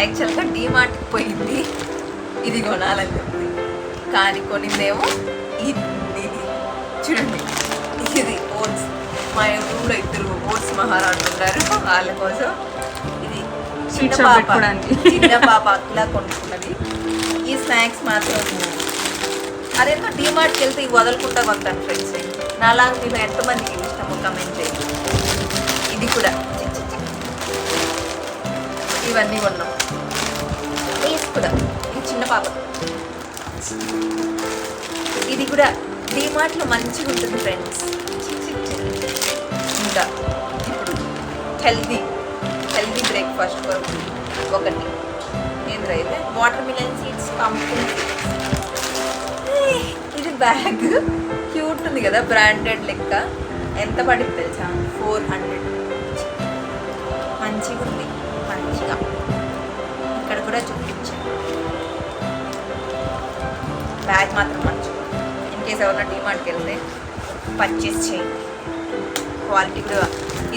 యాక్చువల్గా డీమార్ట్కి పోయింది ఇది కొనాలని చెప్పి, కానీ కొనిందేమో ఇది. చూడండి, ఇది ఓట్స్. మా ఊళ్ళో 2 ఓట్స్ మహారాణులు ఉన్నారు, వాళ్ళ కోసం ఇది చిన్న పాప అట్లా కొనుక్కున్నది. ఈ స్నాక్స్ మాత్రం అదేంటో డీమార్ట్కి వెళ్తే ఇవి వదలకుండా కొంటాను ఫ్రెండ్స్. నాలాగా మీరు ఎంతమందికి ఇష్టమో కమెంట్ చేయండి. ఇది కూడా ఇవన్నీ కొన్నాం. లేస్ కూడా ఇది చిన్న పాప. ఇది కూడా డీమార్ట్లో మంచిగా ఉంటుంది ఫ్రెండ్స్. ఇంకా ఇప్పుడు హెల్దీ బ్రేక్ఫాస్ట్ కొరకు ఒకటి ఏంటైతే watermelon seeds, pumpkin seeds. ఇది బ్యాగ్ క్యూట్ ఉంది కదా, బ్రాండెడ్ లెక్క. ఎంత పడింది తెలుసా? 400. మంచిగా ఉంది, మంచిగా. ఇక్కడ కూడా చూపించాను. బ్యాగ్ మాత్రం మంచిగా. ఇన్ కేస్ ఎవరైనా డీమార్ట్కి వెళ్తే పర్చేస్ చేయండి. క్వాలిటీ కూడా.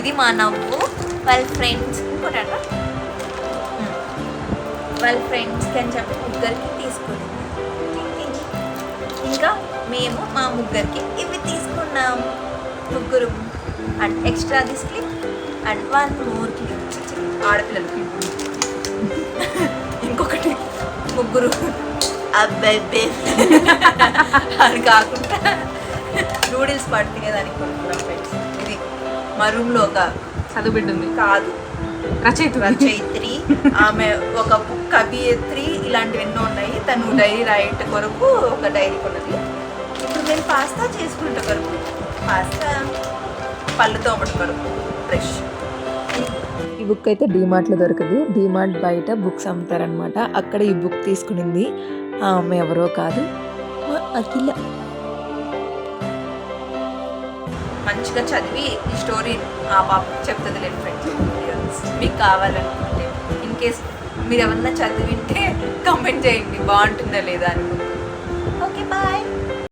ఇది మా నవ్వు వాళ్ళ ఫ్రెండ్స్ ఇంకోట వాళ్ళ ఫ్రెండ్స్కి అని చెప్పి ముగ్గురికి తీసుకుని, ఇంకా మేము మా ముగ్గురికి ఇవి తీసుకున్నాం. ముగ్గురు and extra this clip and 1 more clip ఆడపిల్లలకి. ఇంకొకటి ముగ్గురు అబ్బాయి అని కాకుండా నూడిల్స్ పడుతున్నాయి దానికి కొనుక్కున్నాం ఫ్రెండ్స్. ఇది మా రూమ్లో ఒక చదువుబిడ్డ ఉంది కాదు, రచయిత్రి. ఆమె ఒక బుక్ కవియత్రి, ఇలాంటివి ఎన్నో ఉన్నాయి. తను డైరీ రాయట కొరకు ఒక డైరీ కొన్నది. ఇప్పుడు మేము పాస్తా చేసుకుంటా కొరకు, పాస్తా పళ్ళు తోమట కొరకు బ్రష్. ఈ బుక్ అయితే డీమార్ట్లో దొరకదు. డీమార్ట్ బయట బుక్స్ అమ్ముతారనమాట. అక్కడ ఈ బుక్ తీసుకునింది ఆమె ఎవరో కాదు, మా అఖిల. మంచిగా చదివి ఈ స్టోరీ ఆ పాప చెప్తుంది లేదు ఫ్రెండ్స్. మీకు కావాలనుకుంటే ఇన్ కేస్ మీరు ఏమన్నా చదివింటే కామెంట్ చేయండి, బాగుంటుందా లేదా అని. Okay bye.